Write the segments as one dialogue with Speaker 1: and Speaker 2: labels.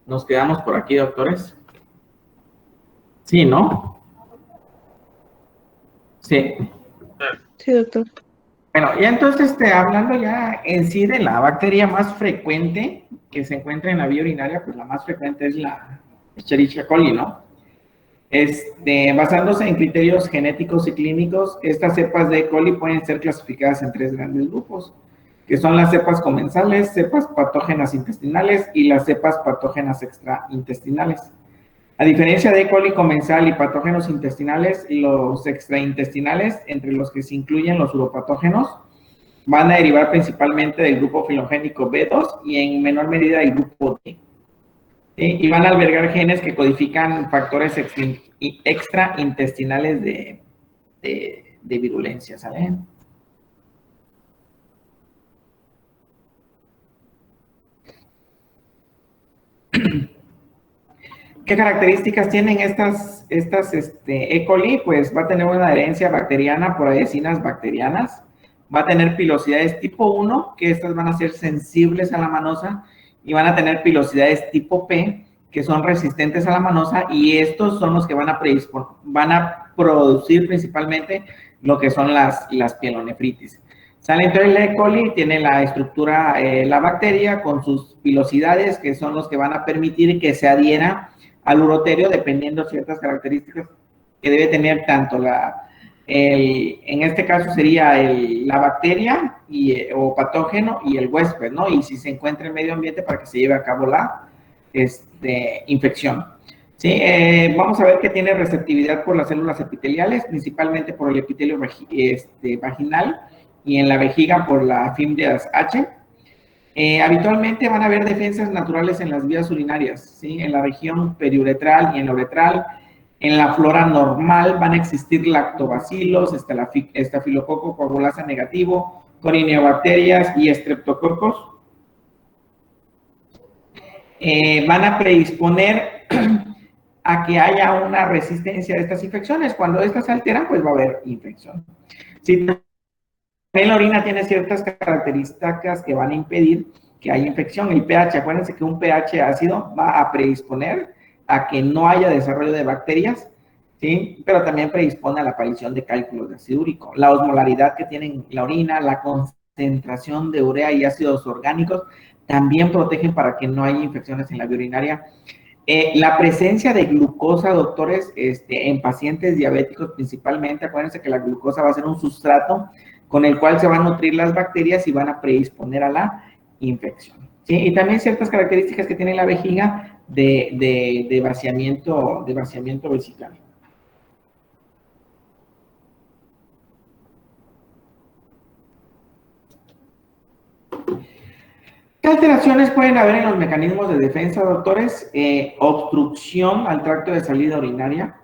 Speaker 1: Nos quedamos por aquí, doctores. Sí, ¿no? Sí.
Speaker 2: Sí, doctor.
Speaker 1: Bueno, y entonces hablando ya en sí de la bacteria más frecuente que se encuentra en la vía urinaria, pues la más frecuente es la Escherichia coli, ¿no? Basándose en criterios genéticos y clínicos, estas cepas de E. coli pueden ser clasificadas en tres grandes grupos, que son las cepas comensales, cepas patógenas intestinales y las cepas patógenas extraintestinales. A diferencia de E. coli comensal y patógenos intestinales, los extraintestinales, entre los que se incluyen los uropatógenos, van a derivar principalmente del grupo filogénico B2 y en menor medida del grupo D. Y van a albergar genes que codifican factores extraintestinales de virulencia, ¿sale? ¿Qué características tienen estas E. coli? Pues va a tener una herencia bacteriana por adhesinas bacterianas, va a tener pilosidades tipo 1, que estas van a ser sensibles a la manosa, y van a tener pilosidades tipo P, que son resistentes a la manosa, y estos son los que van a producir principalmente lo que son las pielonefritis. Sale entonces la E. coli, tiene la estructura, la bacteria con sus pilosidades, que son los que van a permitir que se adhiera al uroterio, dependiendo de ciertas características que debe tener tanto en este caso sería la bacteria o patógeno y el huésped, ¿no? Y si se encuentra en medio ambiente para que se lleve a cabo la infección. Sí, vamos a ver que tiene receptividad por las células epiteliales, principalmente por el epitelio vaginal y en la vejiga por la fimbrias H. Habitualmente van a haber defensas naturales en las vías urinarias, ¿sí? En la región periuretral y en la uretral. En la flora normal van a existir lactobacilos, estafilococo coagulasa negativo, corynebacterias y streptococcus. Van a predisponer a que haya una resistencia a estas infecciones. Cuando estas se alteran, pues va a haber infección. Si también la orina tiene ciertas características que van a impedir que haya infección. El pH, acuérdense que un pH ácido va a predisponer a que no haya desarrollo de bacterias, ¿sí? Pero también predispone a la aparición de cálculos de ácido úrico. La osmolaridad que tiene la orina, la concentración de urea y ácidos orgánicos también protegen para que no haya infecciones en la vía urinaria. La presencia de glucosa, doctores, en pacientes diabéticos principalmente, acuérdense que la glucosa va a ser un sustrato con el cual se van a nutrir las bacterias y van a predisponer a la infección. ¿Sí? Y también ciertas características que tiene la vejiga de vaciamiento vesical. ¿Qué alteraciones pueden haber en los mecanismos de defensa, doctores? Obstrucción al tracto de salida urinaria,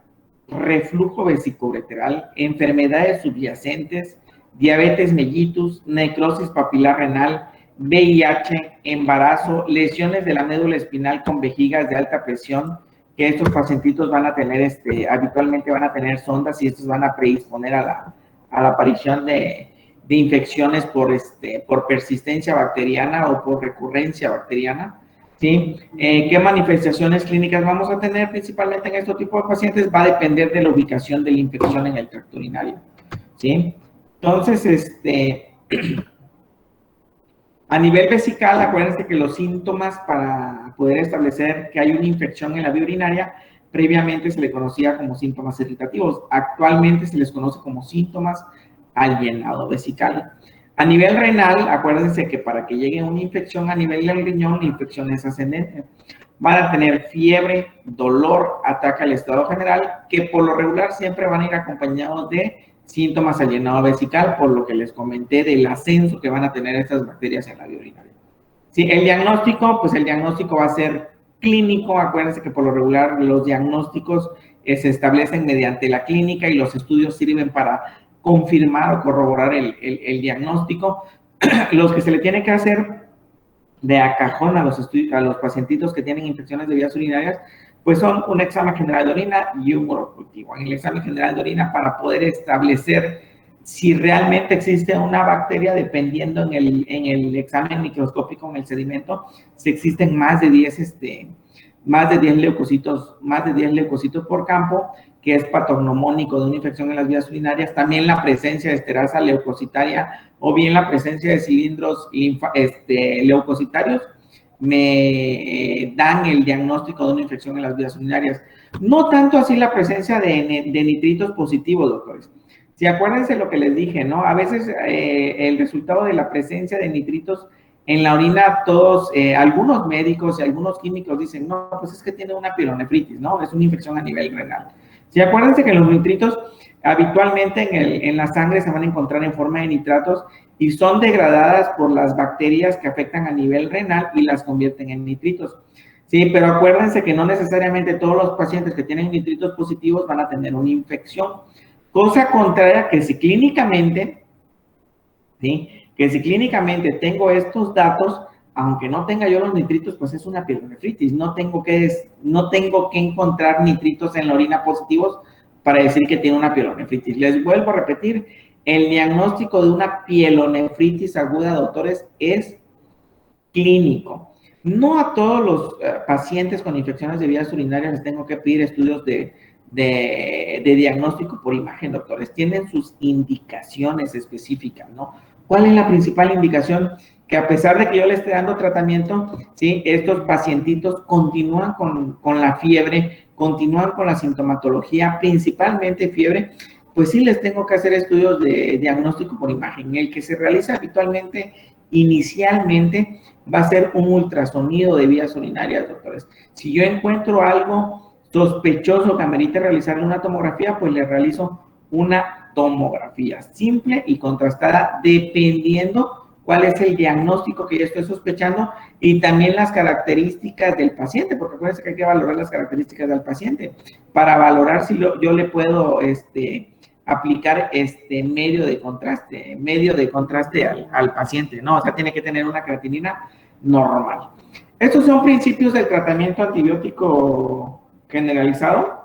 Speaker 1: reflujo vesicoureteral, enfermedades subyacentes, diabetes mellitus, necrosis papilar renal, VIH, embarazo, lesiones de la médula espinal con vejigas de alta presión, que estos pacientitos van a tener, habitualmente van a tener sondas y estos van a predisponer a la aparición de infecciones por persistencia bacteriana o por recurrencia bacteriana. ¿Sí? ¿Qué manifestaciones clínicas vamos a tener principalmente en este tipo de pacientes? Va a depender de la ubicación de la infección en el tracto urinario. ¿Sí? Entonces, a nivel vesical, acuérdense que los síntomas para poder establecer que hay una infección en la vía urinaria, previamente se le conocía como síntomas irritativos. Actualmente se les conoce como síntomas al llenado vesical. A nivel renal, acuérdense que para que llegue una infección a nivel del riñón, la infección es ascendente. Van a tener fiebre, dolor, ataque al estado general, que por lo regular siempre van a ir acompañados de síntomas al llenado vesical, por lo que les comenté del ascenso que van a tener estas bacterias en la vía urinaria. Sí, el diagnóstico, pues el diagnóstico va a ser clínico. Acuérdense que por lo regular los diagnósticos se establecen mediante la clínica y los estudios sirven para confirmar o corroborar el diagnóstico. Los que se le tiene que hacer de a cajón a los pacientitos que tienen infecciones de vías urinarias, pues son un examen general de orina y un urocultivo. En el examen general de orina, para poder establecer si realmente existe una bacteria, dependiendo en el examen microscópico, en el sedimento, si existen más de 10 más de 10 leucocitos por campo, que es patognomónico de una infección en las vías urinarias. También la presencia de esterasa leucocitaria o bien la presencia de cilindros leucocitarios me dan el diagnóstico de una infección en las vías urinarias. No tanto así la presencia de nitritos positivos, doctores. Si acuérdense lo que les dije, ¿no? A veces el resultado de la presencia de nitritos en la orina, algunos médicos y algunos químicos dicen, no, pues es que tiene una pielonefritis, ¿no? Es una infección a nivel renal. Si acuérdense que los nitritos habitualmente en la sangre se van a encontrar en forma de nitratos y son degradadas por las bacterias que afectan a nivel renal y las convierten en nitritos. Sí, pero acuérdense que no necesariamente todos los pacientes que tienen nitritos positivos van a tener una infección. Cosa contraria que si clínicamente, ¿sí? Que si clínicamente tengo estos datos, aunque no tenga yo los nitritos, pues es una pielonefritis. No tengo que encontrar nitritos en la orina positivos para decir que tiene una pielonefritis. Les vuelvo a repetir, el diagnóstico de una pielonefritis aguda, doctores, es clínico. No a todos los pacientes con infecciones de vías urinarias les tengo que pedir estudios de diagnóstico por imagen, doctores. Tienen sus indicaciones específicas, ¿no? ¿Cuál es la principal indicación? Que a pesar de que yo le esté dando tratamiento, ¿sí? Estos pacientitos continúan con la fiebre, continúan con la sintomatología, principalmente fiebre, pues sí les tengo que hacer estudios de diagnóstico por imagen. El que se realiza habitualmente, inicialmente, va a ser un ultrasonido de vías urinarias, doctores. Si yo encuentro algo sospechoso que amerite realizarle una tomografía, pues le realizo una tomografía simple y contrastada, dependiendo cuál es el diagnóstico que yo estoy sospechando y también las características del paciente, porque acuérdense que hay que valorar las características del paciente para valorar si yo le puedo aplicar medio de contraste al paciente, ¿no? O sea, tiene que tener una creatinina normal. Estos son principios del tratamiento antibiótico generalizado.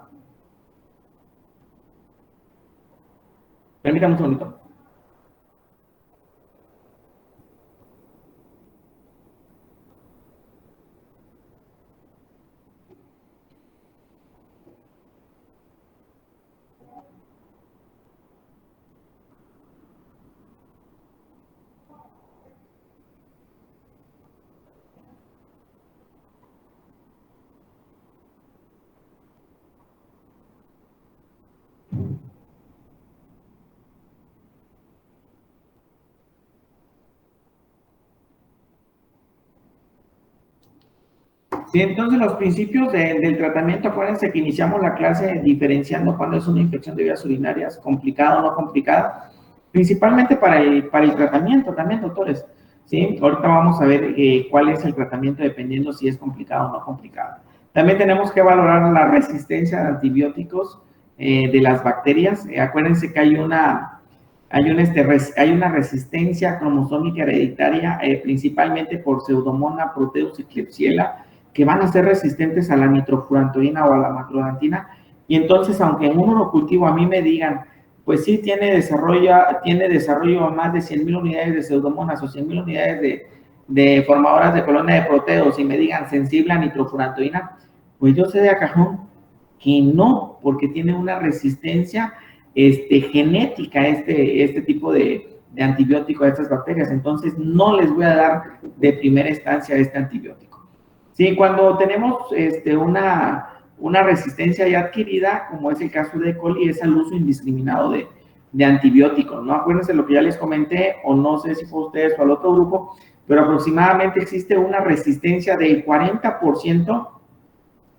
Speaker 1: Permítame un segundito. Sí, entonces los principios del tratamiento, acuérdense que iniciamos la clase diferenciando cuándo es una infección de vías urinarias, complicada o no complicada, principalmente para el tratamiento también, doctores. ¿Sí? Ahorita vamos a ver cuál es el tratamiento dependiendo si es complicado o no complicado. También tenemos que valorar la resistencia de antibióticos de las bacterias. Acuérdense que hay una resistencia cromosómica hereditaria, principalmente por Pseudomonas, Proteus y Klebsiella, que van a ser resistentes a la nitrofurantoína o a la macrodantina. Y entonces, aunque en un monocultivo a mí me digan, pues sí, tiene desarrollo a más de 100,000 unidades de Pseudomonas o 100,000 unidades de formadoras de colonia de Proteus y me digan sensible a nitrofurantoína, pues yo sé de a cajón que no, porque tiene una resistencia genética este tipo de antibiótico a estas bacterias. Entonces, no les voy a dar de primera instancia este antibiótico. Sí, cuando tenemos una resistencia ya adquirida, como es el caso de E. coli, es el uso indiscriminado de antibióticos, ¿no? Acuérdense lo que ya les comenté, o no sé si fue a ustedes o al otro grupo, pero aproximadamente existe una resistencia del 40%,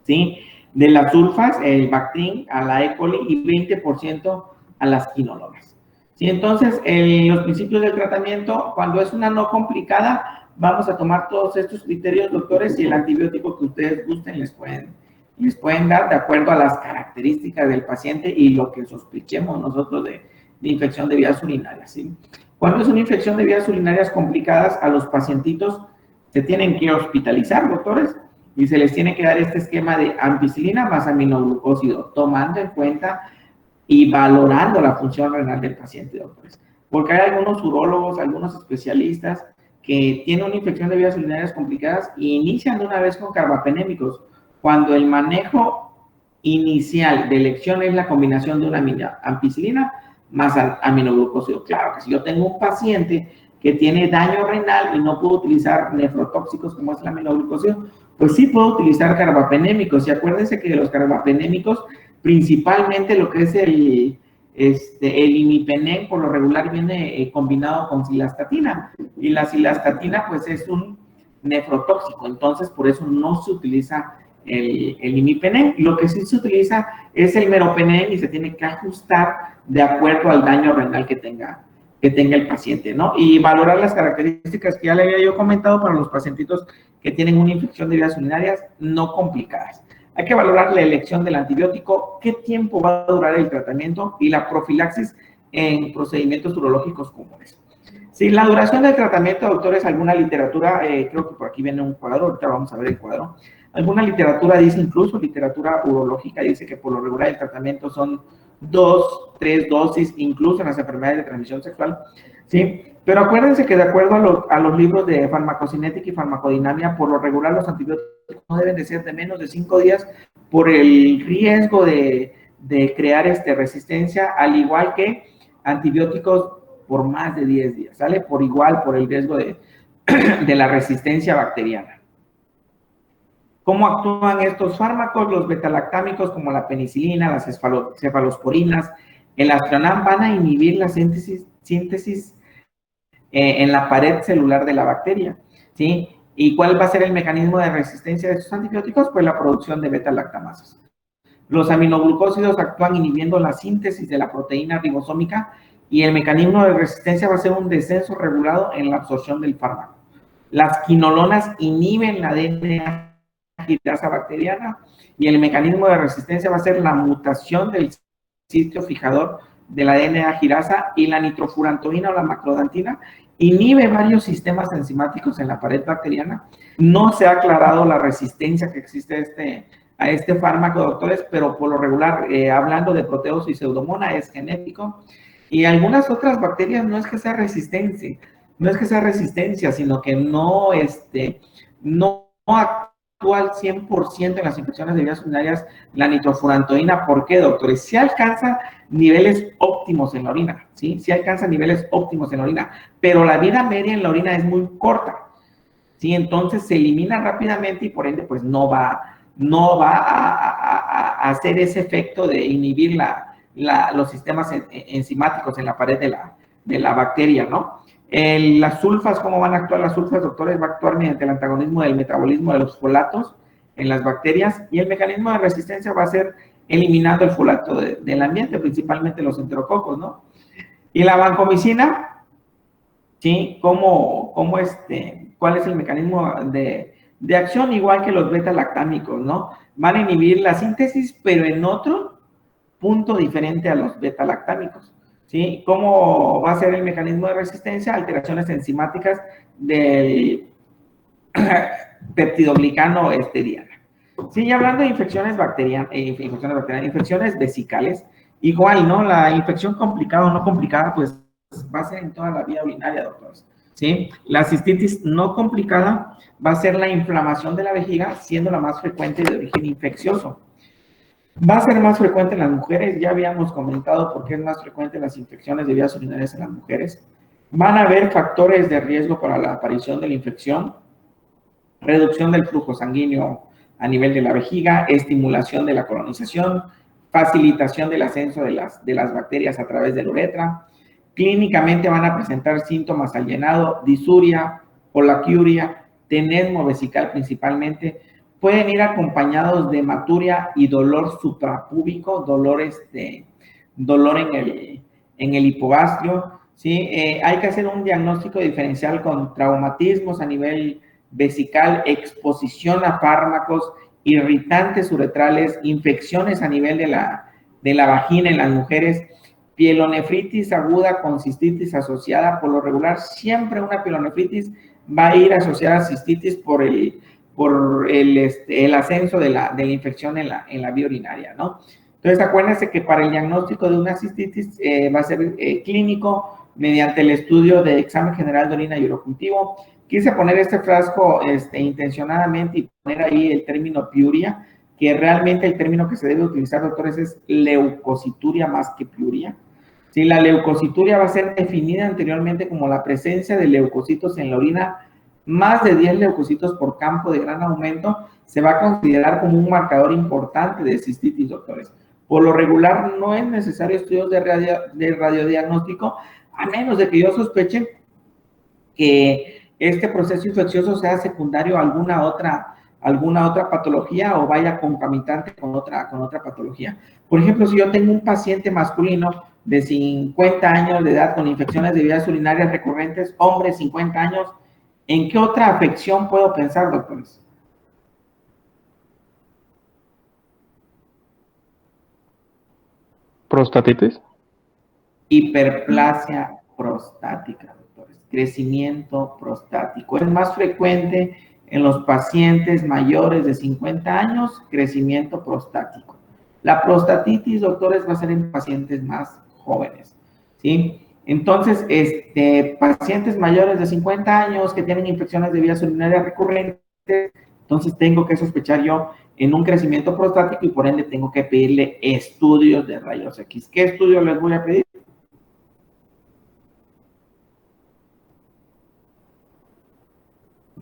Speaker 1: ¿sí? De las sulfas, el Bactrim, a la E. coli y 20% a las quinolonas. ¿Sí? Entonces, los principios del tratamiento, cuando es una no complicada, vamos a tomar todos estos criterios, doctores, y el antibiótico que ustedes gusten les pueden dar de acuerdo a las características del paciente y lo que sospechemos nosotros de infección de vías urinarias, ¿sí? Cuando es una infección de vías urinarias complicadas, a los pacientitos se tienen que hospitalizar, doctores, y se les tiene que dar este esquema de ampicilina más aminoglucósido, tomando en cuenta y valorando la función renal del paciente, doctores. Porque hay algunos urólogos, algunos especialistas que tienen una infección de vías urinarias complicadas e inician de una vez con carbapenémicos. cuando el manejo inicial de elección es la combinación de una ampicilina más aminoglucósido. Claro que si yo tengo un paciente que tiene daño renal y no puedo utilizar nefrotóxicos como es el aminoglucósido, pues sí puedo utilizar carbapenémicos. Y acuérdense que de los carbapenémicos, principalmente lo que es el imipenem, por lo regular viene combinado con cilastatina. Y la cilastatina, pues es un nefrotóxico, entonces por eso no se utiliza el imipenem. Lo que sí se utiliza es el meropenem y se tiene que ajustar de acuerdo al daño renal que tenga el paciente, ¿no? Y valorar las características que ya le había yo comentado para los pacientitos que tienen una infección de vías urinarias no complicadas. Hay que valorar la elección del antibiótico, qué tiempo va a durar el tratamiento y la profilaxis en procedimientos urológicos comunes. Sí, la duración del tratamiento, doctores, alguna literatura, creo que por aquí viene un cuadro, ahorita vamos a ver el cuadro. Alguna literatura dice, incluso literatura urológica, dice que por lo regular el tratamiento son 2, 3 dosis, incluso en las enfermedades de transmisión sexual, ¿sí? Pero acuérdense que de acuerdo a los libros de farmacocinética y farmacodinamia, por lo regular los antibióticos no deben de ser de menos de 5 días por el riesgo de crear resistencia, al igual que antibióticos por más de 10 días, ¿sale? Por igual, por el riesgo de la resistencia bacteriana. ¿Cómo actúan estos fármacos? Los betalactámicos como la penicilina, las cefalosporinas, el astronam van a inhibir la síntesis en la pared celular de la bacteria, ¿sí? ¿Y cuál va a ser el mecanismo de resistencia de estos antibióticos? Pues la producción de beta-lactamases. Los aminoglucósidos actúan inhibiendo la síntesis de la proteína ribosómica y el mecanismo de resistencia va a ser un descenso regulado en la absorción del fármaco. Las quinolonas inhiben la DNA girasa bacteriana y el mecanismo de resistencia va a ser la mutación del sitio fijador de la DNA girasa, y la nitrofurantoína o la macrodantina inhibe varios sistemas enzimáticos en la pared bacteriana. No se ha aclarado la resistencia que existe a este fármaco, doctores, pero por lo regular, hablando de Proteus y Pseudomonas, es genético. Y algunas otras bacterias no es que sea resistencia, sino que no actúa al 100% en las infecciones de vías urinarias la nitrofurantoína. ¿Por qué, doctores? Si alcanza niveles óptimos en la orina, ¿sí? Si alcanza niveles óptimos en la orina, pero la vida media en la orina es muy corta, ¿sí? Entonces se elimina rápidamente y por ende, pues no va a hacer ese efecto de inhibir los sistemas enzimáticos en la pared de la bacteria, ¿no? Las sulfas, ¿cómo van a actuar las sulfas, doctores? Va a actuar mediante el antagonismo del metabolismo de los folatos en las bacterias, y el mecanismo de resistencia va a ser eliminando el folato del ambiente, principalmente los enterococos, ¿no? Y la vancomicina, ¿sí? ¿Cuál es el mecanismo de acción? Igual que los beta-lactámicos, ¿no? Van a inhibir la síntesis, pero en otro punto diferente a los beta-lactámicos, ¿sí? ¿Cómo va a ser el mecanismo de resistencia? Alteraciones enzimáticas del peptidoglicano diana. Sí, y hablando de infecciones bacterianas, infecciones vesicales, igual, ¿no? La infección complicada o no complicada, pues va a ser en toda la vía urinaria, doctores, ¿sí? La cistitis no complicada va a ser la inflamación de la vejiga, siendo la más frecuente de origen infeccioso. Va a ser más frecuente en las mujeres, ya habíamos comentado por qué es más frecuente las infecciones de vías urinarias en las mujeres. Van a haber factores de riesgo para la aparición de la infección: reducción del flujo sanguíneo a nivel de la vejiga, estimulación de la colonización, facilitación del ascenso de las bacterias a través de la uretra. Clínicamente van a presentar síntomas al llenado, disuria, polaquiuria, tenesmo vesical principalmente. Pueden ir acompañados de hematuria y dolor suprapúbico, dolor en el hipogastrio, ¿sí? Hay que hacer un diagnóstico diferencial con traumatismos a nivel vesical, exposición a fármacos, irritantes uretrales, infecciones a nivel de la vagina en las mujeres, pielonefritis aguda con cistitis asociada. Por lo regular, siempre una pielonefritis va a ir asociada a cistitis por el ascenso de la infección en la vía urinaria, ¿no? Entonces, acuérdense que para el diagnóstico de una cistitis va a ser clínico mediante el estudio de examen general de orina y urocultivo. Quise poner este frasco intencionadamente y poner ahí el término piuria, que realmente el término que se debe utilizar, doctores, es leucocituria más que piuria. Si la leucocituria va a ser definida anteriormente como la presencia de leucocitos en la orina, más de 10 leucocitos por campo de gran aumento, se va a considerar como un marcador importante de cistitis, doctores. Por lo regular, no es necesario estudios de radiodiagnóstico, a menos de que yo sospeche que este proceso infeccioso sea secundario a alguna otra patología o vaya concomitante con otra patología. Por ejemplo, si yo tengo un paciente masculino de 50 años de edad con infecciones de vías urinarias recurrentes, hombre, 50 años, ¿en qué otra afección puedo pensar, doctores?
Speaker 3: ¿Prostatitis?
Speaker 1: Hiperplasia prostática, doctores. Crecimiento prostático. Es más frecuente en los pacientes mayores de 50 años, crecimiento prostático. La prostatitis, doctores, va a ser en pacientes más jóvenes, ¿sí? Entonces, pacientes mayores de 50 años que tienen infecciones de vías urinarias recurrentes, entonces tengo que sospechar yo en un crecimiento prostático y por ende tengo que pedirle estudios de rayos X. ¿Qué estudios les voy a pedir?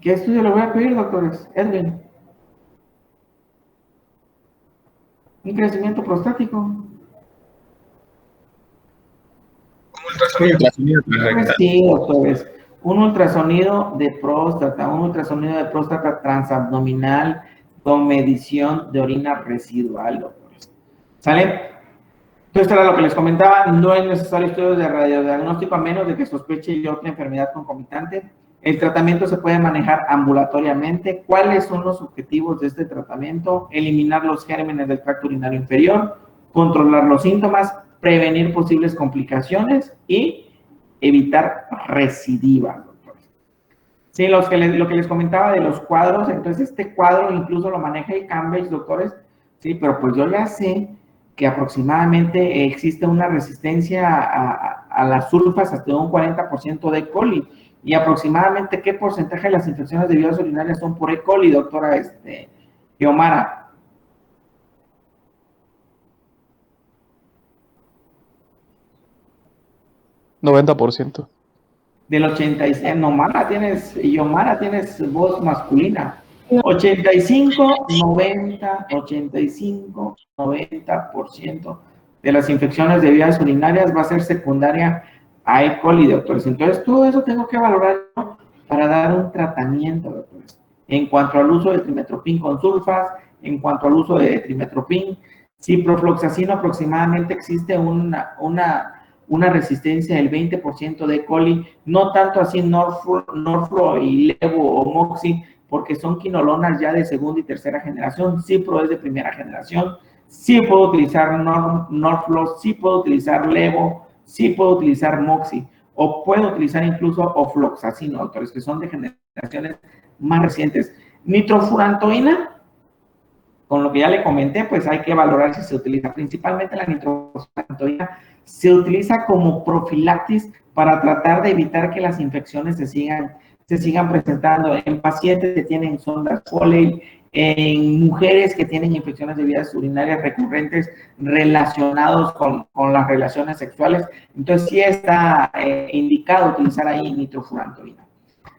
Speaker 1: ¿Qué estudio le voy a pedir, doctores? Edwin. Un crecimiento prostático.
Speaker 4: Un ultrasonido.
Speaker 1: Sí, doctores. Un ultrasonido de próstata transabdominal con medición de orina residual, doctores. ¿Sale? Entonces, era lo que les comentaba, no es necesario estudios de radiodiagnóstico a menos de que sospeche yo otra enfermedad concomitante. El tratamiento se puede manejar ambulatoriamente. ¿Cuáles son los objetivos de este tratamiento? Eliminar los gérmenes del tracto urinario inferior, controlar los síntomas, prevenir posibles complicaciones y evitar recidivas, doctores. Sí, lo que les comentaba de los cuadros, entonces este cuadro incluso lo maneja el Cambridge, doctores, sí, pero pues yo ya sé que aproximadamente existe una resistencia a las sulfas hasta un 40% de E. coli. Y aproximadamente, ¿qué porcentaje de las infecciones de vías urinarias son por E. coli, doctora Xiomara?
Speaker 3: ¿90%?
Speaker 1: Del 86, Xiomara, tienes voz masculina. 85, 90% de las infecciones de vías urinarias va a ser secundaria a E. coli, doctores. Entonces, todo eso tengo que valorar para dar un tratamiento, doctores. En cuanto al uso de trimetoprim con sulfas, en cuanto al uso de trimetoprim, ciprofloxacino aproximadamente existe una resistencia del 20% de E. coli, no tanto así Norflo y Levo o Moxi, porque son quinolonas ya de segunda y tercera generación. Cipro es de primera generación. Sí puedo utilizar Norflo, sí puedo utilizar Levo, sí puedo utilizar Moxi, o puedo utilizar incluso ofloxacino, doctores, que son de generaciones más recientes. Nitrofurantoína, con lo que ya le comenté, pues hay que valorar si se utiliza. Principalmente la nitrofurantoína se utiliza como profilaxis para tratar de evitar que las infecciones se sigan presentando en pacientes que tienen sondas Foley, en mujeres que tienen infecciones de vías urinarias recurrentes relacionados con las relaciones sexuales. Entonces, sí está indicado utilizar ahí nitrofurantoína.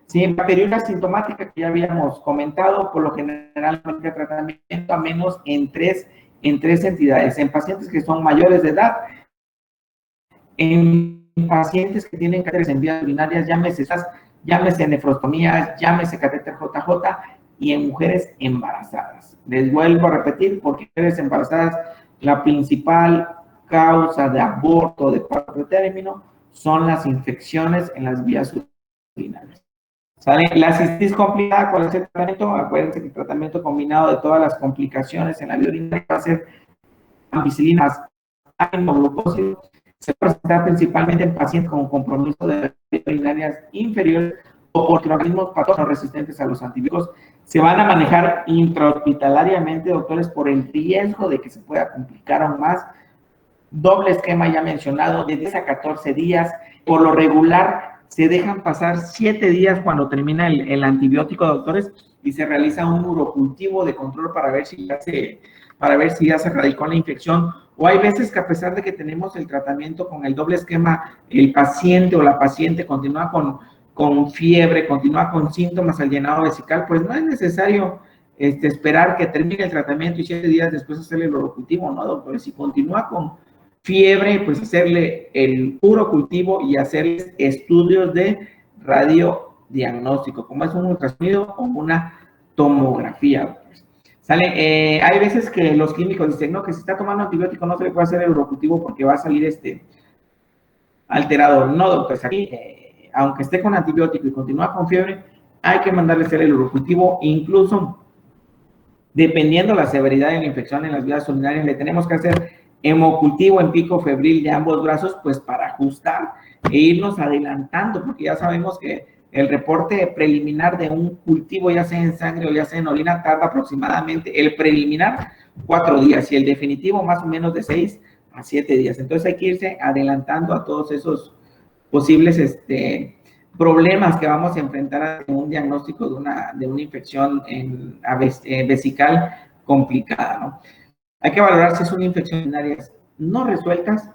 Speaker 1: Sí, bacteriuria sintomática que ya habíamos comentado, por lo general no hay tratamiento a menos en tres entidades, en pacientes que son mayores de edad, en pacientes que tienen cánceres en vías urinarias, llámese nefrostomías, llámese catéter JJ, y en mujeres embarazadas. Les vuelvo a repetir, porque mujeres embarazadas, la principal causa de aborto de cuarto término son las infecciones en las vías urinarias. ¿Sale? La cistitis complicada, ¿cuál es el tratamiento? Acuérdense que el tratamiento combinado de todas las complicaciones en la vía urinaria va a ser ampicilina más aminoglucósido. Se presenta principalmente en pacientes con compromiso de vías urinarias inferiores o por organismos patógenos resistentes a los antibióticos. Se van a manejar intrahospitalariamente, doctores, por el riesgo de que se pueda complicar aún más. Doble esquema ya mencionado, de 10 a 14 días. Por lo regular, se dejan pasar 7 días cuando termina el antibiótico, doctores, y se realiza un urocultivo de control para ver si ya se radicó la infección. O hay veces que a pesar de que tenemos el tratamiento con el doble esquema, el paciente o la paciente continúa con fiebre, continúa con síntomas al llenado vesical, pues no es necesario esperar que termine el tratamiento y 7 días después hacerle el urocultivo, ¿no, doctor? Si continúa con fiebre, pues hacerle el urocultivo y hacerle estudios de radiodiagnóstico, como es un ultrasonido o una tomografía. ¿Sale? Hay veces que los químicos dicen, no, que si está tomando antibiótico no se le puede hacer el urocultivo porque va a salir alterado. No, doctor, aquí, aunque esté con antibiótico y continúa con fiebre, hay que mandarle hacer el urocultivo, incluso dependiendo la severidad de la infección en las vías urinarias, le tenemos que hacer hemocultivo en pico febril de ambos brazos, pues para ajustar e irnos adelantando, porque ya sabemos que el reporte preliminar de un cultivo, ya sea en sangre o ya sea en orina, tarda aproximadamente, el preliminar, 4 días y el definitivo más o menos de 6 a 7 días. Entonces hay que irse adelantando a todos esos posibles problemas que vamos a enfrentar en un diagnóstico de una infección vesical complicada, ¿no? Hay que valorar si son infecciones urinarias no resueltas,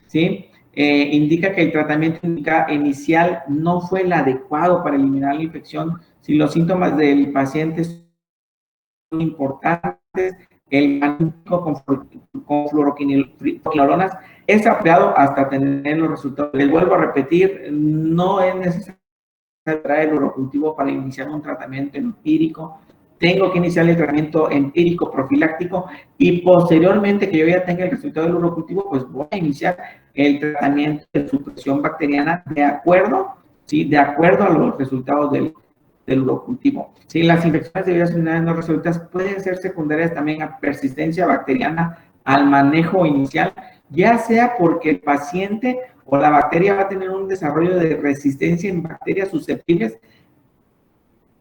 Speaker 1: ¿sí? Indica que el tratamiento inicial no fue el adecuado para eliminar la infección. Si los síntomas del paciente son importantes, el manejo con fluoroquinolonas es apropiado hasta tener los resultados. Les vuelvo a repetir, no es necesario traer el urocultivo para iniciar un tratamiento empírico. Tengo que iniciar el tratamiento empírico profiláctico y posteriormente que yo ya tenga el resultado del urocultivo, pues voy a iniciar el tratamiento de supresión bacteriana de acuerdo, ¿sí? De acuerdo a los resultados del urocultivo. Sí, las infecciones de vías urinarias no resueltas pueden ser secundarias también a persistencia bacteriana al manejo inicial, ya sea porque el paciente o la bacteria va a tener un desarrollo de resistencia en bacterias susceptibles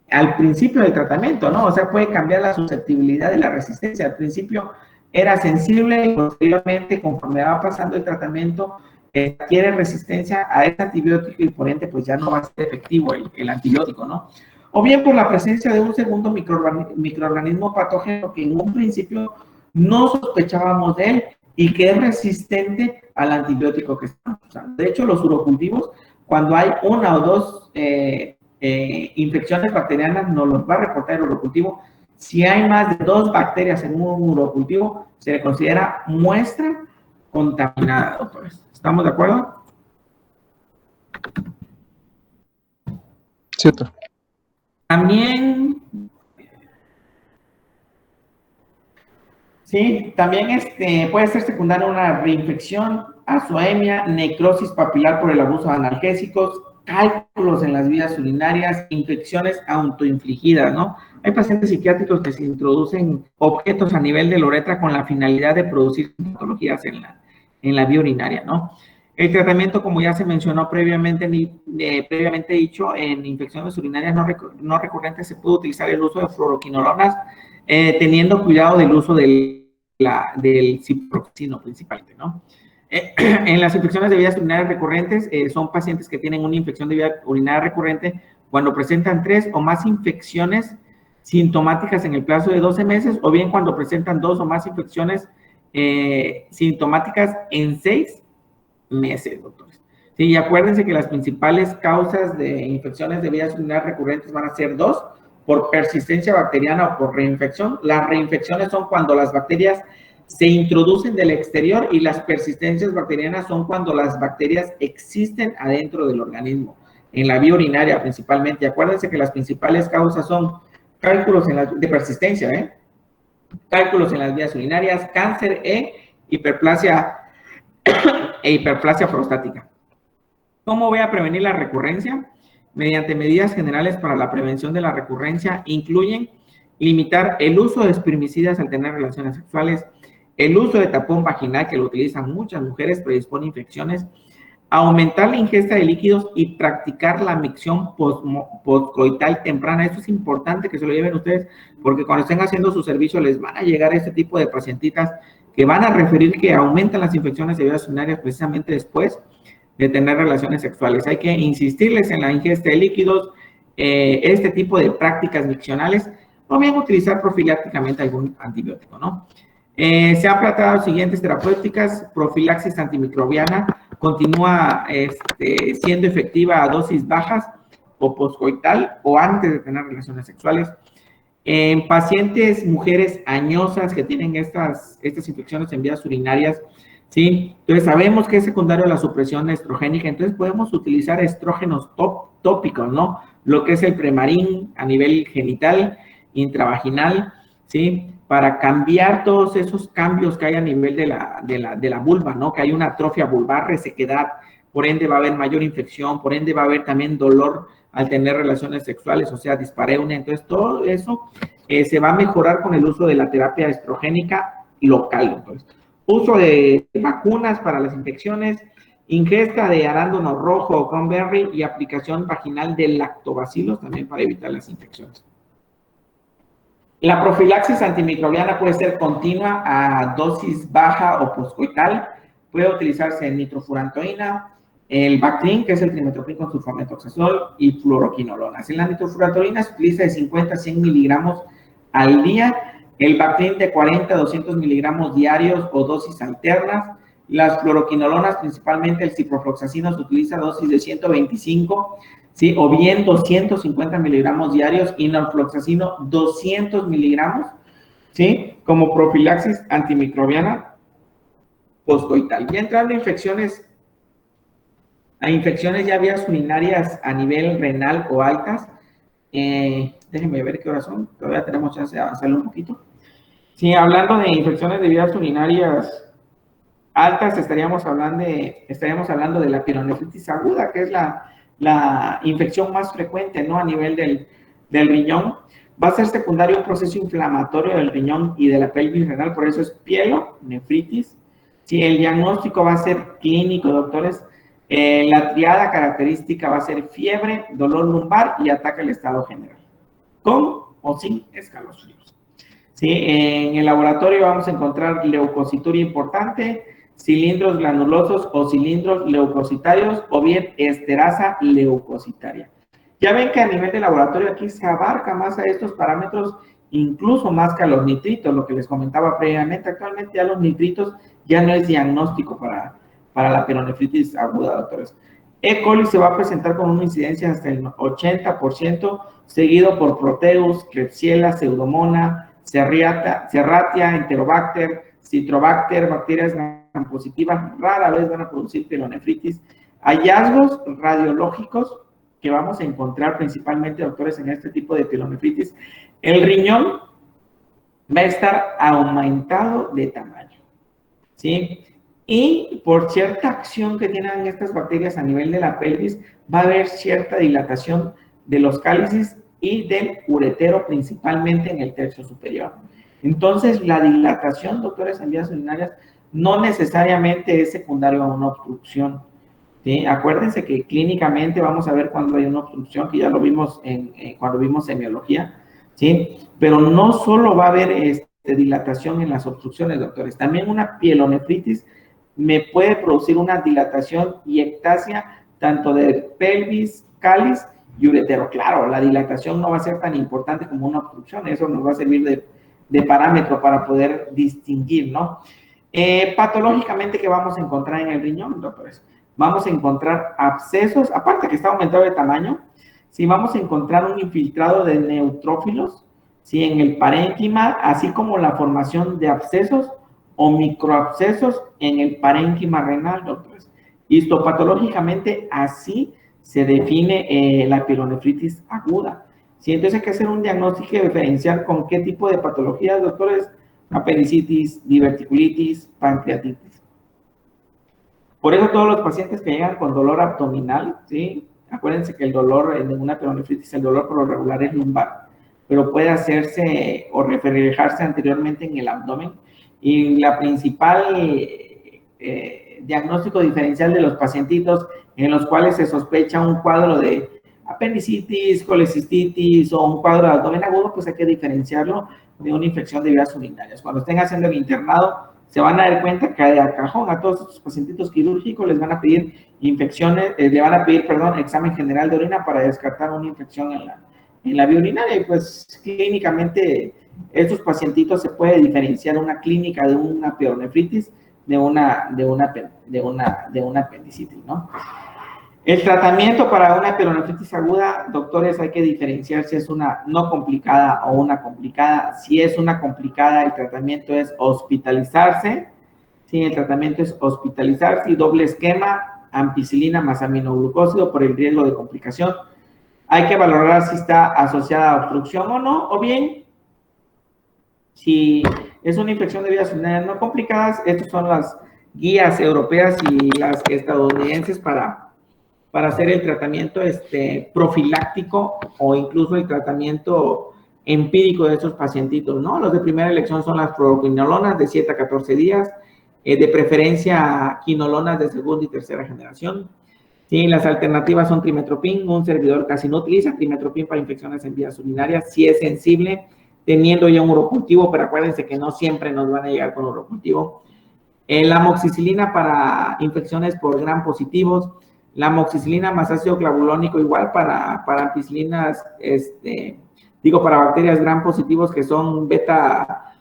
Speaker 1: al principio del tratamiento, ¿no? O sea, puede cambiar la susceptibilidad de la resistencia. Al principio era sensible y posteriormente, conforme va pasando el tratamiento, adquiere resistencia a este antibiótico y por ende, pues ya no va a ser efectivo el antibiótico, ¿no? O bien por la presencia de un segundo microorganismo patógeno que en un principio no sospechábamos de él y que es resistente al antibiótico que estamos usando. De hecho, los urocultivos, cuando hay 1 o 2 infecciones bacterianas, nos los va a reportar el urocultivo. Si hay más de 2 bacterias en un urocultivo, se le considera muestra contaminada, doctores. ¿Estamos de acuerdo?
Speaker 3: Cierto.
Speaker 1: También, sí, también puede ser secundaria una reinfección, azoemia, necrosis papilar por el abuso de analgésicos, cálculos en las vías urinarias, infecciones autoinfligidas, ¿no? Hay pacientes psiquiátricos que se introducen objetos a nivel de la uretra con la finalidad de producir patologías en la vía urinaria, ¿no? El tratamiento, como ya se mencionó previamente dicho, en infecciones urinarias no recurrentes se puede utilizar el uso de fluoroquinolonas, teniendo cuidado del uso del ciprofloxacino principalmente, ¿no? En las infecciones de vías urinarias recurrentes, son pacientes que tienen una infección de vía urinaria recurrente cuando presentan 3 o más infecciones sintomáticas en el plazo de 12 meses, o bien cuando presentan 2 o más infecciones sintomáticas en 6 meses, doctores. Sí, y acuérdense que las principales causas de infecciones de vías urinarias recurrentes van a ser 2, por persistencia bacteriana o por reinfección. Las reinfecciones son cuando las bacterias se introducen del exterior y las persistencias bacterianas son cuando las bacterias existen adentro del organismo, en la vía urinaria principalmente. Acuérdense que las principales causas son cálculos de persistencia, cálculos en las vías urinarias, cáncer hiperplasia prostática. ¿Cómo voy a prevenir la recurrencia? Mediante medidas generales para la prevención de la recurrencia incluyen limitar el uso de espermicidas al tener relaciones sexuales, el uso de tapón vaginal, que lo utilizan muchas mujeres, predispone a infecciones, aumentar la ingesta de líquidos y practicar la micción postcoital temprana. Esto es importante que se lo lleven ustedes, porque cuando estén haciendo su servicio les van a llegar este tipo de pacientitas que van a referir que aumentan las infecciones de vías urinarias precisamente después de tener relaciones sexuales. Hay que insistirles en la ingesta de líquidos, este tipo de prácticas miccionales, o bien utilizar profilácticamente algún antibiótico, ¿no? Se han tratado siguientes terapéuticas: profilaxis antimicrobiana, continúa siendo efectiva a dosis bajas o poscoital o antes de tener relaciones sexuales. En pacientes mujeres añosas que tienen estas infecciones en vías urinarias, ¿sí? Entonces sabemos que es secundario a la supresión estrogénica, entonces podemos utilizar estrógenos tópicos, ¿no? Lo que es el Premarin a nivel genital, intravaginal, ¿sí? Para cambiar todos esos cambios que hay a nivel de la vulva, ¿no? Que hay una atrofia vulvar, resequedad, por ende va a haber mayor infección, por ende va a haber también dolor al tener relaciones sexuales, o sea, dispareunia. Entonces todo eso se va a mejorar con el uso de la terapia estrogénica local. Entonces, uso de vacunas para las infecciones, ingesta de arándano rojo o cranberry y aplicación vaginal de lactobacilos también para evitar las infecciones. La profilaxis antimicrobiana puede ser continua a dosis baja o poscoital. Puede utilizarse nitrofurantoína, el Bactrim, que es el trimethoprim con sulfamethoxazol, y fluoroquinolonas. En la nitrofurantoína se utiliza de 50 a 100 miligramos al día, el Bactrim de 40 a 200 miligramos diarios o dosis alternas. Las fluoroquinolonas, principalmente el ciprofloxacino, se utiliza dosis de 125, ¿sí? O bien 250 miligramos diarios, y norfloxacino 200 miligramos, ¿sí? Como profilaxis antimicrobiana postcoital. Ya entrando a infecciones ya vías urinarias a nivel renal o altas, déjenme ver qué horas son, todavía tenemos chance de avanzarlo un poquito. Sí, hablando de infecciones de vías urinarias altas, estaríamos hablando de la pielonefritis aguda, que es la infección más frecuente, ¿no? A nivel del riñón. Va a ser secundario un proceso inflamatorio del riñón y de la pelvis renal, por eso es pielonefritis. Sí, el diagnóstico va a ser clínico, doctores. La triada característica va a ser fiebre, dolor lumbar y ataque al estado general, con o sin escalofríos. ¿Sí? En el laboratorio vamos a encontrar leucocituria importante, cilindros granulosos o cilindros leucocitarios, o bien esterasa leucocitaria. Ya ven que a nivel de laboratorio aquí se abarca más a estos parámetros, incluso más que a los nitritos, lo que les comentaba previamente. Actualmente ya los nitritos ya no es diagnóstico para la pielonefritis aguda, doctores. E. coli se va a presentar con una incidencia hasta el 80%, seguido por Proteus, Klebsiella, Pseudomonas, Serratia, Enterobacter, Citrobacter, bacterias gram-positivas, rara vez van a producir pielonefritis. Hallazgos radiológicos que vamos a encontrar principalmente, doctores, en este tipo de pielonefritis: el riñón va a estar aumentado de tamaño, ¿sí? Y por cierta acción que tienen estas bacterias a nivel de la pelvis, va a haber cierta dilatación de los cálices y del uretero, principalmente en el tercio superior. Entonces, la dilatación, doctores, en vías urinarias no necesariamente es secundario a una obstrucción, ¿sí? Acuérdense que clínicamente vamos a ver cuando hay una obstrucción, que ya lo vimos cuando vimos semiología, ¿sí? Pero no solo va a haber dilatación en las obstrucciones, doctores. También una pielonefritis me puede producir una dilatación y ectasia tanto de pelvis, cáliz y uretero. Claro, la dilatación no va a ser tan importante como una obstrucción, eso nos va a servir de parámetro para poder distinguir, ¿no? Patológicamente, ¿qué vamos a encontrar en el riñón, doctores? Vamos a encontrar abscesos, aparte que está aumentado de tamaño, sí, vamos a encontrar un infiltrado de neutrófilos, sí, en el parénquima, así como la formación de abscesos o microabscesos en el parénquima renal, doctores. Histopatológicamente, así se define la pielonefritis aguda. ¿Sí? Entonces hay que hacer un diagnóstico y diferenciar con qué tipo de patologías, doctores: apendicitis, diverticulitis, pancreatitis. Por eso todos los pacientes que llegan con dolor abdominal, ¿sí? Acuérdense que el dolor en una pielonefritis, el dolor por lo regular es lumbar, pero puede hacerse o reflejarse anteriormente en el abdomen. Y la principal diagnóstico diferencial de los pacientitos en los cuales se sospecha un cuadro de apendicitis, colecistitis o un cuadro de abdomen agudo, pues hay que diferenciarlo de una infección de vías urinarias. Cuando estén haciendo el internado, se van a dar cuenta que de cajón a todos estos pacientitos quirúrgicos les van a pedir examen general de orina para descartar una infección en la vía urinaria. Y pues clínicamente estos pacientitos se puede diferenciar una clínica de una pielonefritis de una apendicitis, ¿no? El tratamiento para una pielonefritis aguda, doctores, hay que diferenciar si es una no complicada o una complicada. Si es una complicada, el tratamiento es hospitalizarse. Sí, el tratamiento es hospitalizarse y doble esquema, ampicilina más aminoglucósido por el riesgo de complicación. Hay que valorar si está asociada a obstrucción o no, o bien, si es una infección de vías urinarias no complicadas, estas son las guías europeas y las estadounidenses para hacer el tratamiento profiláctico o incluso el tratamiento empírico de estos pacientitos, ¿no? Los de primera elección son las fluoroquinolonas de 7 a 14 días, de preferencia quinolonas de segunda y tercera generación. Sí, las alternativas son trimetoprim. Un servidor casi no utiliza trimetoprim para infecciones en vías urinarias si es sensible, teniendo ya un urocultivo, pero acuérdense que no siempre nos van a llegar con urocultivo. La amoxicilina para infecciones por gram positivos, la amoxicilina más ácido clavulónico igual para ampicilinas, para bacterias gram positivos que son beta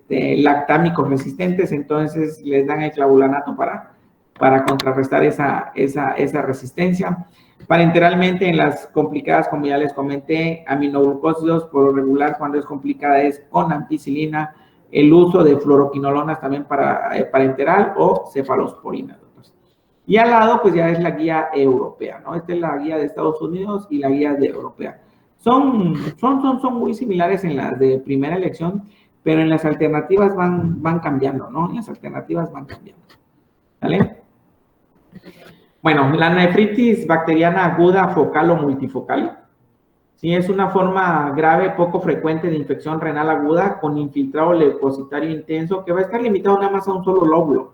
Speaker 1: lactámicos resistentes, entonces les dan el clavulanato para contrarrestar esa resistencia. Parenteralmente, en las complicadas, como ya les comenté, aminoglucósidos, por lo regular, cuando es complicada, es con ampicilina, el uso de fluoroquinolonas también para parenteral o cefalosporina. Y al lado, pues ya es la guía europea, ¿no? Esta es la guía de Estados Unidos y la guía de europea. Son muy similares en las de primera elección, pero en las alternativas van cambiando, ¿no? En las alternativas van cambiando. ¿Vale? Bueno, la nefritis bacteriana aguda, focal o multifocal. Sí, es una forma grave, poco frecuente de infección renal aguda con infiltrado leucocitario intenso que va a estar limitado nada más a un solo lóbulo.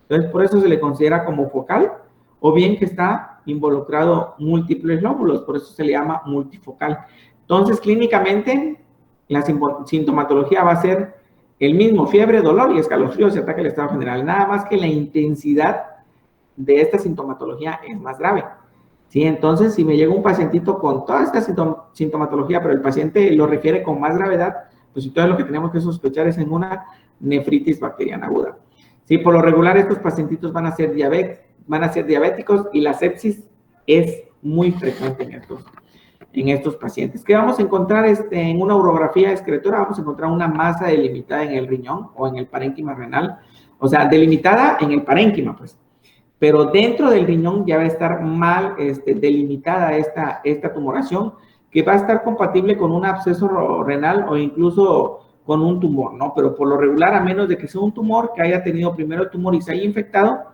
Speaker 1: Entonces, por eso se le considera como focal, o bien que está involucrado múltiples lóbulos, por eso se le llama multifocal. Entonces, clínicamente, la sintomatología va a ser el mismo, fiebre, dolor y escalofríos y ataque al estado general, nada más que la intensidad de esta sintomatología es más grave. ¿Sí? Entonces, si me llega un pacientito con toda esta sintomatología, pero el paciente lo refiere con más gravedad, pues entonces lo que tenemos que sospechar es en una nefritis bacteriana aguda. Sí, por lo regular estos pacientitos van a ser diabéticos y la sepsis es muy frecuente en estos pacientes. ¿Qué vamos a encontrar en una urografía excretora? Vamos a encontrar una masa delimitada en el riñón o en el parénquima renal, o sea, delimitada en el parénquima, pues. Pero dentro del riñón ya va a estar mal delimitada esta tumoración, que va a estar compatible con un absceso renal o incluso con un tumor, ¿no? Pero por lo regular, a menos de que sea un tumor que haya tenido primero el tumor y se haya infectado,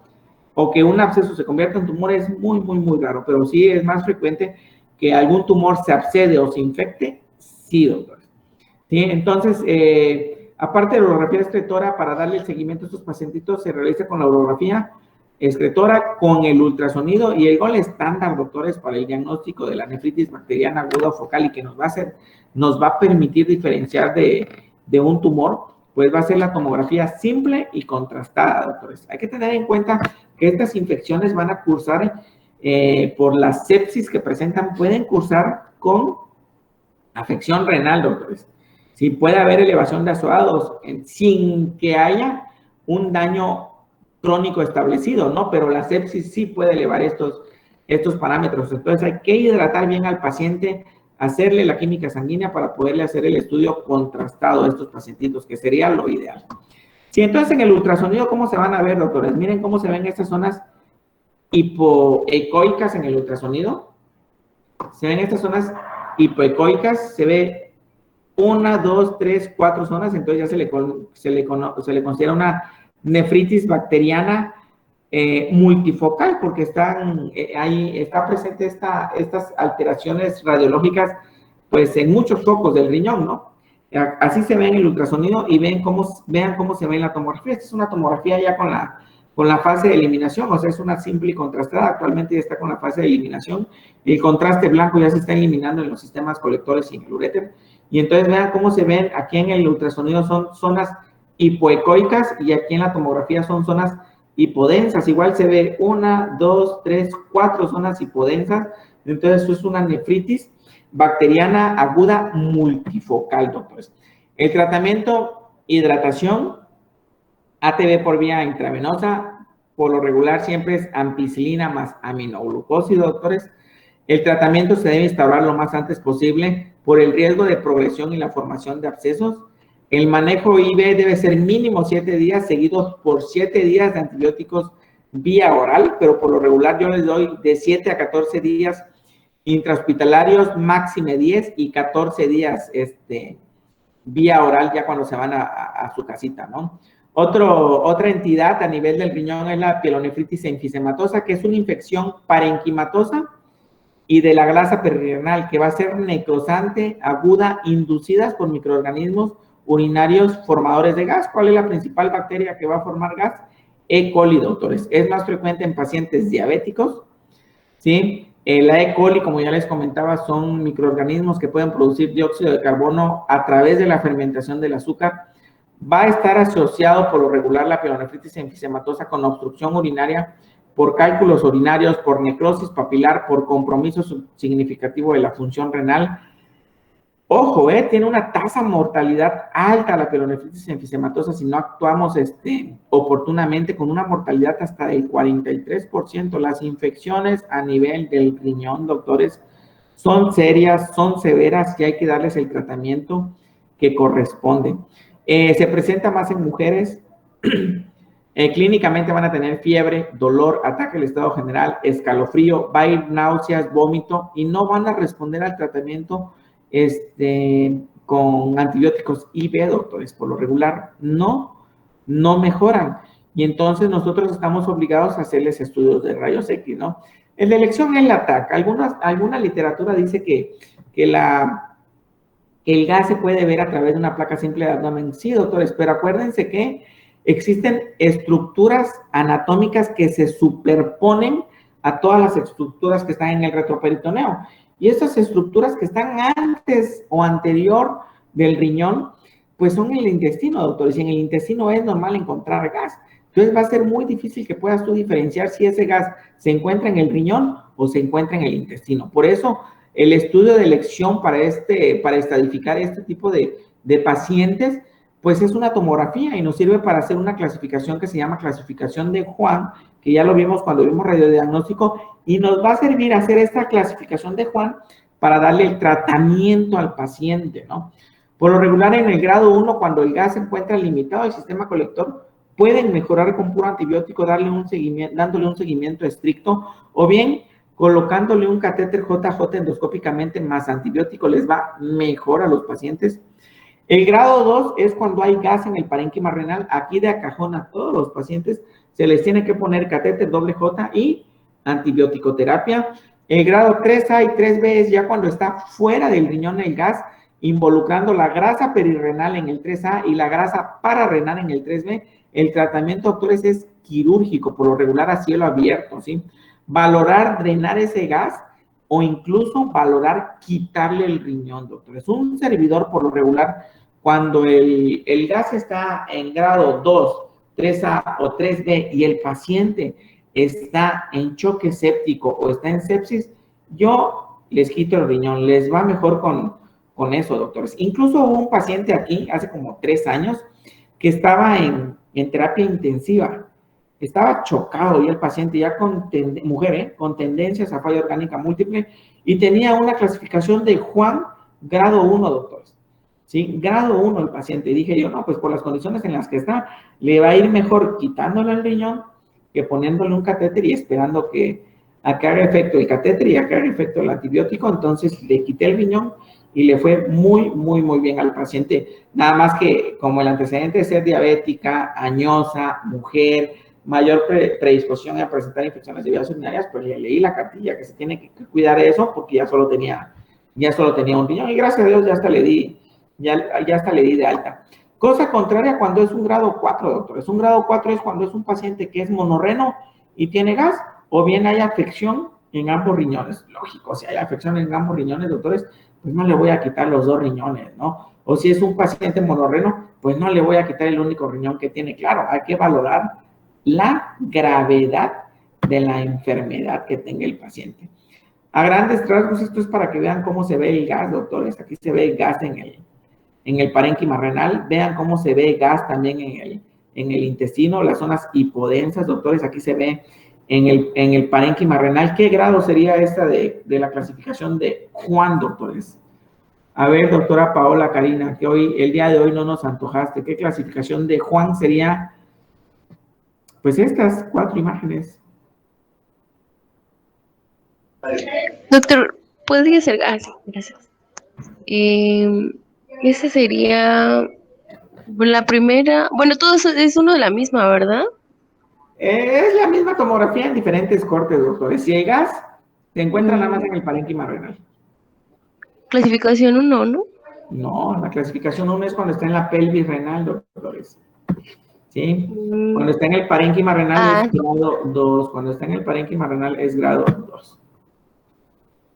Speaker 1: o que un absceso se convierta en tumor, es muy, muy, muy raro. Pero sí es más frecuente que algún tumor se abscede o se infecte, sí, doctor. ¿Sí? Entonces, aparte de la urografía excretora, para darle el seguimiento a estos pacientitos, se realiza con la urografía excretora, con el ultrasonido, y el gol estándar, doctores, para el diagnóstico de la nefritis bacteriana aguda o focal y que nos va a permitir diferenciar de un tumor, pues va a ser la tomografía simple y contrastada, doctores. Hay que tener en cuenta que estas infecciones van a cursar por la sepsis que presentan, pueden cursar con afección renal, doctores. Sí, puede haber elevación de azoados sin que haya un daño crónico establecido, ¿no? Pero la sepsis sí puede elevar estos parámetros. Entonces hay que hidratar bien al paciente, hacerle la química sanguínea para poderle hacer el estudio contrastado a estos pacientitos, que sería lo ideal. Sí, entonces en el ultrasonido, ¿cómo se van a ver, doctores? Miren cómo se ven estas zonas hipoecoicas en el ultrasonido. Se ven estas zonas hipoecoicas, se ve 1, 2, 3, 4 zonas, entonces ya se le considera una nefritis bacteriana multifocal, porque está presente estas alteraciones radiológicas, pues en muchos focos del riñón, ¿no? Así se ve en el ultrasonido y vean cómo se ve en la tomografía. Esta es una tomografía ya con la fase de eliminación, o sea, es una simple y contrastada. Actualmente ya está con la fase de eliminación. El contraste blanco ya se está eliminando en los sistemas colectores sin el uréter. Y entonces vean cómo se ven aquí en el ultrasonido, son zonas hipoecoicas, y aquí en la tomografía son zonas hipodensas. Igual se ve 1, 2, 3, 4 zonas hipodensas. Entonces, eso es una nefritis bacteriana aguda multifocal, doctores. El tratamiento, hidratación, ATV por vía intravenosa, por lo regular siempre es ampicilina más aminoglucósido, doctores. El tratamiento se debe instaurar lo más antes posible por el riesgo de progresión y la formación de abscesos. El manejo IV debe ser mínimo 7 días, seguidos por 7 días de antibióticos vía oral, pero por lo regular yo les doy de 7 a 14 días intrahospitalarios, máxime 10 y 14 días vía oral ya cuando se van a su casita, ¿no? Otra entidad a nivel del riñón es la pielonefritis enfisematosa, que es una infección parenquimatosa y de la grasa perirenal, que va a ser necrosante, aguda, inducidas por microorganismos urinarios formadores de gas. ¿Cuál es la principal bacteria que va a formar gas? E. coli, doctores. Es más frecuente en pacientes diabéticos, ¿sí? La E. coli, como ya les comentaba, son microorganismos que pueden producir dióxido de carbono a través de la fermentación del azúcar. Va a estar asociado por lo regular la pielonefritis enfisematosa con obstrucción urinaria por cálculos urinarios, por necrosis papilar, por compromiso significativo de la función renal. Ojo, tiene una tasa de mortalidad alta la pielonefritis enfisematosa si no actuamos oportunamente, con una mortalidad hasta del 43%. Las infecciones a nivel del riñón, doctores, son serias, son severas y hay que darles el tratamiento que corresponde. Se presenta más en mujeres. Clínicamente van a tener fiebre, dolor, ataque al estado general, escalofrío, va a ir náuseas, vómito y no van a responder al tratamiento con antibióticos IV, doctores. Por lo regular no mejoran. Y entonces nosotros estamos obligados a hacerles estudios de rayos X, ¿no? El de elección es la TAC. Alguna literatura dice que el gas se puede ver a través de una placa simple de abdomen. Sí, doctores, pero acuérdense que existen estructuras anatómicas que se superponen a todas las estructuras que están en el retroperitoneo. Y estas estructuras que están antes o anterior del riñón, pues son en el intestino, doctores. Y en el intestino es normal encontrar gas. Entonces va a ser muy difícil que puedas tú diferenciar si ese gas se encuentra en el riñón o se encuentra en el intestino. Por eso, el estudio de elección para estadificar este tipo de pacientes, pues es una tomografía y nos sirve para hacer una clasificación que se llama clasificación de Juan, que ya lo vimos cuando vimos radiodiagnóstico, y nos va a servir hacer esta clasificación de Juan para darle el tratamiento al paciente, ¿no? Por lo regular, en el grado 1, cuando el gas se encuentra limitado al sistema colector, pueden mejorar con puro antibiótico, dándole un seguimiento estricto, o bien colocándole un catéter JJ endoscópicamente más antibiótico, les va mejor a los pacientes. El grado 2 es cuando hay gas en el parénquima renal. Aquí de a cajón a todos los pacientes se les tiene que poner catéter J y antibiótico terapia. El grado 3A y 3B es ya cuando está fuera del riñón el gas, involucrando la grasa perirrenal en el 3A y la grasa pararrenal en el 3B. El tratamiento, doctores, es quirúrgico, por lo regular a cielo abierto, ¿sí? Valorar drenar ese gas o incluso valorar quitarle el riñón, doctores. Un servidor, por lo regular, cuando el gas está en grado 2, 3A o 3B y el paciente está en choque séptico o está en sepsis, yo les quito el riñón. Les va mejor con eso, doctores. Incluso hubo un paciente aquí, hace como 3 años, que estaba en terapia intensiva. Estaba chocado y el paciente ya con tendencias a falla orgánica múltiple y tenía una clasificación de Juan grado 1, doctores. ¿Sí? Grado 1 el paciente. Y dije yo, no, pues por las condiciones en las que está, le va a ir mejor quitándole el riñón que poniéndole un catéter y esperando a que haga efecto el catéter y a que haga efecto el antibiótico. Entonces le quité el riñón y le fue muy, muy, muy bien al paciente. Nada más que como el antecedente de ser diabética, añosa, mujer, mayor predisposición a presentar infecciones de vías urinarias, pues le leí la cartilla que se tiene que cuidar de eso porque ya solo tenía un riñón y gracias a Dios ya hasta le di de alta. Cosa contraria cuando es un grado 4, doctores. Un grado 4 es cuando es un paciente que es monorreno y tiene gas, o bien hay afección en ambos riñones. Lógico, si hay afección en ambos riñones, doctores, pues no le voy a quitar los 2 riñones, ¿no? O si es un paciente monorreno, pues no le voy a quitar el único riñón que tiene. Claro, hay que valorar la gravedad de la enfermedad que tenga el paciente. A grandes rasgos, esto es para que vean cómo se ve el gas, doctores. Aquí se ve el gas en el parénquima renal. Vean cómo se ve gas también en el intestino, las zonas hipodensas, doctores. Aquí se ve en el parénquima renal. ¿Qué grado sería esta de la clasificación de Juan, doctores? A ver, doctora Paola Karina, que el día de hoy no nos antojaste. ¿Qué clasificación de Juan sería? Pues estas 4 imágenes.
Speaker 2: Doctor, ¿podría ser? Ah, sí, gracias. Ese sería la primera. Bueno, todo eso es uno de la misma, ¿verdad?
Speaker 1: Es la misma tomografía en diferentes cortes, doctores. Si hay gas, se encuentra nada más en el parénquima renal.
Speaker 2: Clasificación 1, ¿no?
Speaker 1: No, la clasificación 1 es cuando está en la pelvis renal, doctores. ¿Sí? Cuando está en el parénquima renal es grado 2. Cuando está en el parénquima renal es grado 2.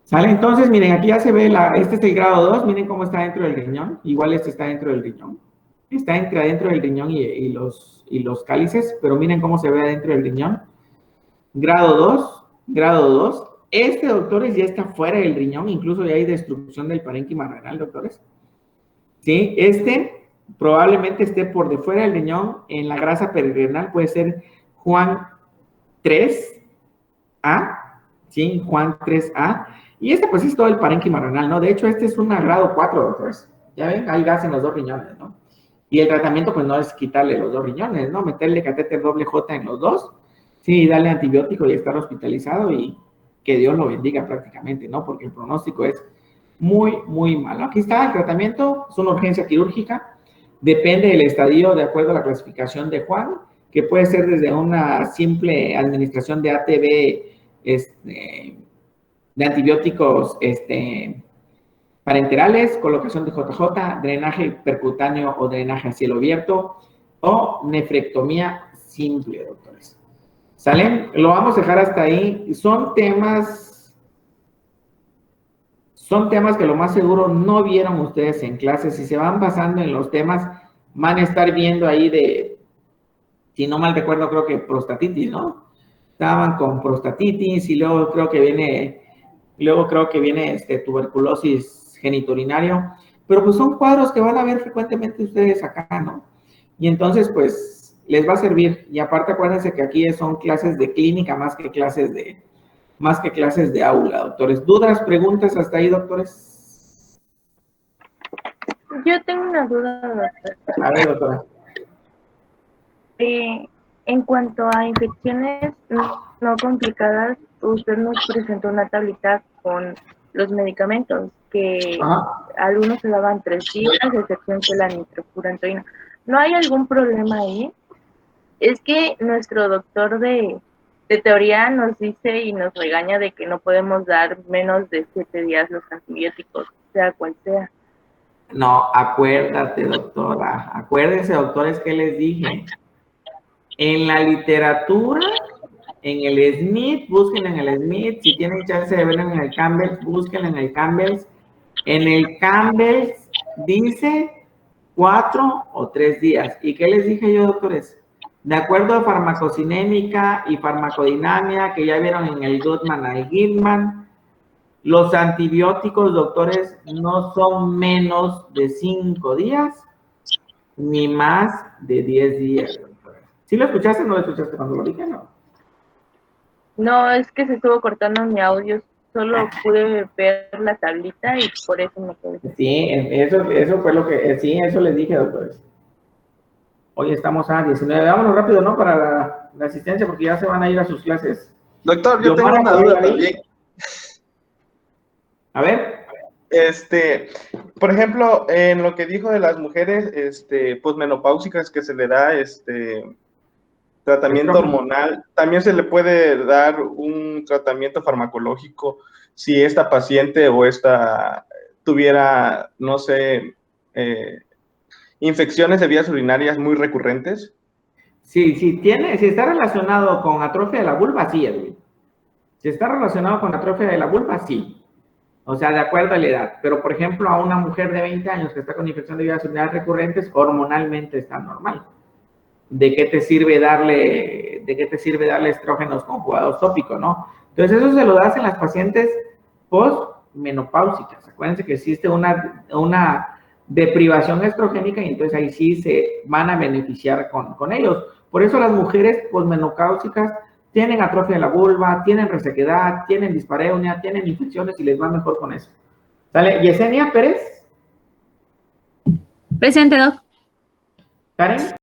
Speaker 1: ¿Sale? Entonces, miren, aquí ya se ve, este es el grado 2, miren cómo está dentro del riñón. Igual este está dentro del riñón. Está adentro del riñón y los cálices, pero miren cómo se ve adentro del riñón. Grado 2, grado 2. Este, doctores, ya está fuera del riñón, incluso ya hay destrucción del parénquima renal, doctores. ¿Sí? Este probablemente esté por de fuera del riñón en la grasa perirenal, puede ser Juan 3A, ¿sí? Juan 3A. Y este pues es todo el parénquima renal, ¿no? De hecho, este es un grado 4, doctores. Ya ven, hay gas en los 2 riñones, ¿no? Y el tratamiento pues no es quitarle los 2 riñones, ¿no? Meterle catéter doble J en los 2, sí, darle antibiótico y estar hospitalizado y que Dios lo bendiga prácticamente, ¿no? Porque el pronóstico es muy, muy malo. Aquí está el tratamiento, es una urgencia quirúrgica, depende del estadio de acuerdo a la clasificación de Juan, que puede ser desde una simple administración de ATB, de antibióticos parenterales, colocación de JJ, drenaje percutáneo o drenaje a cielo abierto, o nefrectomía simple, doctores. ¿Salen? Lo vamos a dejar hasta ahí. Son temas que lo más seguro no vieron ustedes en clases. Si se van basando en los temas, van a estar viendo ahí si no mal recuerdo, creo que prostatitis, ¿no? Estaban con prostatitis y luego creo que viene tuberculosis genitourinario, pero pues son cuadros que van a ver frecuentemente ustedes acá, ¿no? Y entonces, pues, les va a servir. Y aparte, acuérdense que aquí son clases de clínica más que clases de aula, doctores. ¿Dudas, preguntas hasta ahí, doctores?
Speaker 5: Yo tengo una duda, doctor.
Speaker 1: A ver, doctora.
Speaker 5: En cuanto a infecciones no complicadas, usted nos presentó una tablita con los medicamentos que algunos se daban 3 días, a excepción de la nitrofurantoína. ¿No hay algún problema ahí? Es que nuestro doctor de teoría nos dice y nos regaña de que no podemos dar menos de 7 días los antibióticos, sea cual sea.
Speaker 1: No, acuérdate, doctora. Acuérdense, doctores, que les dije. En la literatura, en el Smith, busquen en el Smith. Si tienen chance de verlo en el Campbell, busquen en el Campbell. En el Campbell dice 4 o 3 días. ¿Y qué les dije yo, doctores? De acuerdo a farmacocinémica y farmacodinamia, que ya vieron en el Goodman y Gilman, los antibióticos, doctores, no son menos de 5 días, ni más de 10 días. ¿Sí lo escuchaste o no lo escuchaste cuando lo dije?
Speaker 5: No, es que se estuvo cortando mi audio. Solo pude ver la tablita y por eso me quedé.
Speaker 1: Sí, eso fue lo que... Sí, eso les dije, doctores. Hoy estamos a 19. Vámonos rápido, ¿no? Para la asistencia, porque ya se van a ir a sus clases.
Speaker 4: Doctor, yo tengo una duda también.
Speaker 1: A ver.
Speaker 4: Por ejemplo, en lo que dijo de las mujeres posmenopáusicas que se le da tratamiento hormonal, también se le puede dar un tratamiento farmacológico si esta paciente o esta tuviera, no sé, infecciones de vías urinarias muy recurrentes.
Speaker 1: Sí, si está relacionado con atrofia de la vulva, sí, Edwin. Si está relacionado con atrofia de la vulva, sí. O sea, de acuerdo a la edad. Pero, por ejemplo, a una mujer de 20 años que está con infección de vías urinarias recurrentes, hormonalmente está normal. ¿De qué te sirve darle estrógenos conjugados tópicos, no? Entonces, eso se lo das en las pacientes postmenopáusicas. Acuérdense que existe una deprivación estrogénica y entonces ahí sí se van a beneficiar con ellos. Por eso las mujeres postmenopáusicas tienen atrofia de la vulva, tienen resequedad, tienen dispareunia, tienen infecciones y les va mejor con eso. ¿Sale? Yesenia Pérez.
Speaker 6: Presente, Doc.
Speaker 1: Karen.